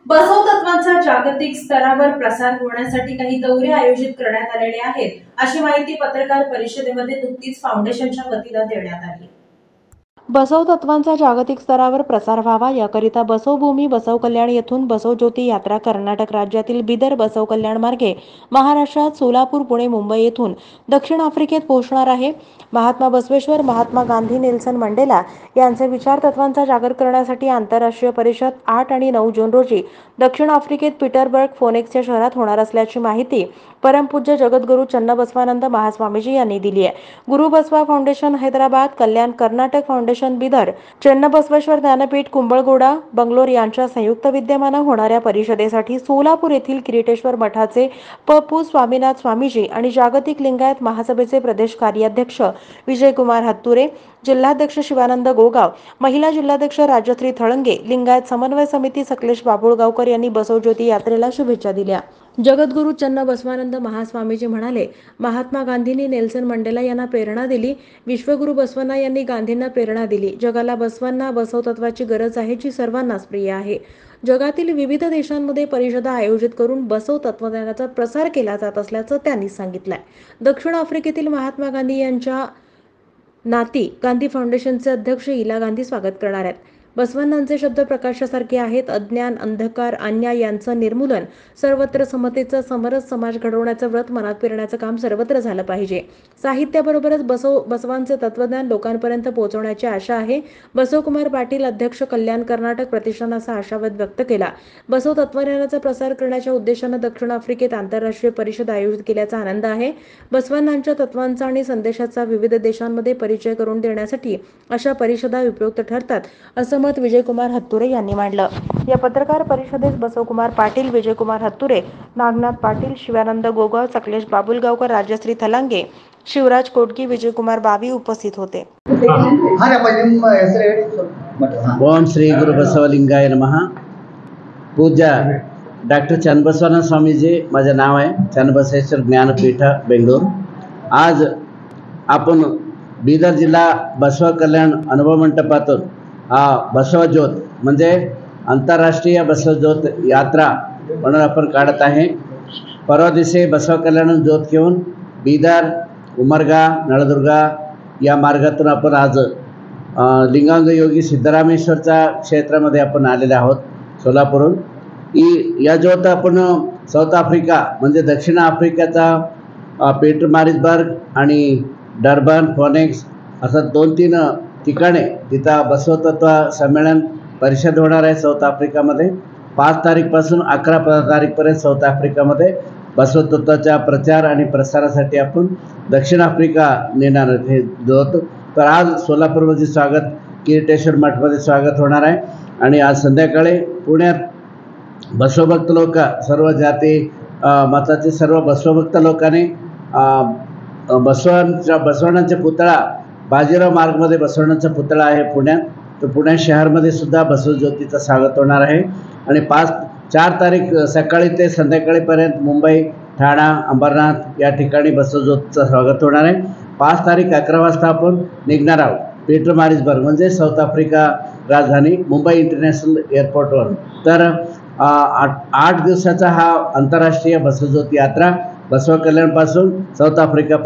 बसव तत्वांचा जागतिक स्तरावर प्रसार होण्यासाठी काही दौरे आयोजित करण्यात आलेले आहेत, अशी माहिती पत्रकार परिषदेमध्ये नुकतीच फाउंडेशनच्या वतीने देण्यात आली। बसव तत्वांचा जागतिक स्तरावर प्रसार व्हावा याकरिता बसवभूमी बसव कल्याण येथून बसव ज्योती यात्रा कर्नाटक राज्यातील बिदर बसव कल्याण मार्गे महाराष्ट्रात सोलापूर, पुणे, मुंबई येथून दक्षिण आफ्रिकेत पोहोचणार आहे। महात्मा बसवेश्वर, महात्मा गांधी, नेल्सन मंडेला यांचे विचार तत्वांचा जागर करण्यासाठी आंतरराष्ट्रीय परिषद 8 आणि 9 जून रोजी दक्षिण आफ्रिकेत पीटरबर्ग फोनेक्स शहरात होणार असल्याची माहिती परमपूज्य जगद्गुरू चन्नबसवानंद महास्वामीजी यांनी दिली आहे। गुरु बसवा फाउंडेशन हैदराबाद, कल्याण कर्नाटक फाउंडेशन बिदर, चन्नबसवेश्वर ज्ञानपीठ कुंभलगोडा बंगलोर यांच्या संयुक्त विद्यमाने होणाऱ्या परिषदेसाठी सोलापूर येथील किरीटेश्वर मठाचे पपू स्वामीनाथ स्वामीजी आणि जागतिक लिंगायत महासभेचे प्रदेश कार्याध्यक्ष विजयकुमार हत्तुरे, जिल्हाध्यक्ष शिवानंद गोगाव, महिला जिल्हाध्यक्ष राजश्री थळंगे, लिंगायत समन्वय समिती सकलेश बाबुळगावकर यांनी बसव ज्योती यात्रेला शुभेच्छा दिल्या। जगद्गुरू चन्नबसवानंद महास्वामीजी म्हणाले, महात्मा गांधींनी नेल्सन मंडेला यांना प्रेरणा दिली, विश्वगुरू बसवण्णा यांनी गांधींना प्रेरणा दिली। जगाला बसवांना बसव तत्वाची गरज आहे, जी सर्वांनाच प्रिय आहे। जगातील विविध देशांमध्ये परिषदा आयोजित करून बसव तत्वज्ञानाचा प्रसार केला जात असल्याचं त्यांनी सांगितलंय। दक्षिण आफ्रिकेतील महात्मा गांधी यांच्या नाती गांधी फाउंडेशनचे अध्यक्ष इला गांधी स्वागत करणार आहेत। बसवण्णांचे शब्द प्रकाशासारखे आहेत। अज्ञान, अंधकार, अन्याय यांचं निर्मूलन, सर्वत्र समतेचा समरस समाज घडवण्याचं व्रत मनात पेरण्याचं काम सर्वत्र झालं पाहिजे। साहित्याबरोबरच बसवांचे तत्वज्ञान लोकांपर्यंत पोहोचवण्याची आशा आहे। बसवकुमार पाटील, अध्यक्ष, कल्याण कर्नाटक प्रतिष्ठान असा आशावाद व्यक्त केला। बसव तत्वज्ञानाचा प्रसार करण्याच्या उद्देशाने दक्षिण आफ्रिकेत आंतरराष्ट्रीय परिषद आयोजित केल्याचा आनंद आहे। बसवण्णांच्या तत्वांचा आणि संदेशाचा विविध देशांमध्ये परिचय करून देण्यासाठी अशा परिषदा उपयुक्त ठरतात, असं मत विजयकुमार हत्तुरे यांनी मांडलं। या पत्रकार परिषदेत बसवकुमार पाटील, विजयकुमार हत्तुरे, नागनाथ पाटील, शिवानंद गोगाव, सकलेश बाबुलगावकर, राजश्री थलांगे, शिवराज कोटकी, विजयकुमार बावी उपस्थित होते। ओम श्री गुरु बसवलिंगाय नमः। पूज्य डॉक्टर चन्नबसवानंद स्वामीजी माझे नाव आहे, चन्नबसवेश्वर ज्ञानपीठ बेंगळूर। आज आपण बिदर जिल्हा बसव कल्याण अनुभव मंडपातून बसव ज्योत म्हणजे आंतरराष्ट्रीय बसव ज्योत यात्रा म्हणून आपण काढत आहे। परवा दिवशी बसव कल्याण ज्योत घेऊन बिदर, उमरगा, नळदुर्गा या मार्गातून आपण आज लिंगांग योगी सिद्धरामेश्वरच्या क्षेत्रामध्ये आपण आलेले आहोत सोलापूरहून। या ज्योत आपण साऊथ आफ्रिका म्हणजे दक्षिण आफ्रिकेचा पीटरमारिट्सबर्ग आणि डर्बन, फोनेक्स असं 2-3 ठिकाणे तिथं बसवतत्व संमेलन परिषद होणार आहे साऊथ आफ्रिकामध्ये। 5 तारीखपासून 11 तारीखपर्यंत साऊथ आफ्रिकामध्ये बसवतत्वाच्या प्रचार आणि प्रसारासाठी आपण दक्षिण आफ्रिका नेणार हे ज्योत। तर आज सोलापूरमध्ये स्वागत, किरीटेश्वर मठमध्ये स्वागत होणार आहे आणि आज संध्याकाळी पुण्यात बसवभक्त लोक, सर्व जाती मताचे सर्व बसवभक्त लोकांनी बसवण्णांचा पुतळा बाजीराव मार्गमध्ये बसवण्णांचा पुतळा आहे पुण्यात, तर पुणे शहरामध्ये सुद्धा बसव ज्योतीचं स्वागत होणार आहे। आणि 4 तारीख सकाळी ते संध्याकाळीपर्यंत मुंबई, ठाणा, अंबरनाथ या ठिकाणी बसव ज्योतीचं स्वागत होणार आहे। 5 तारीख 11 वाजता आपण निघणार आहोत पीटरमारिट्सबर्ग म्हणजे साऊथ आफ्रिका राजधानी मुंबई इंटरनॅशनल एअरपोर्टवर। तर 8 दिवसाचा हा आंतरराष्ट्रीय बसव ज्योत यात्रा बसव कल्याणपासून साऊथ आफ्रिका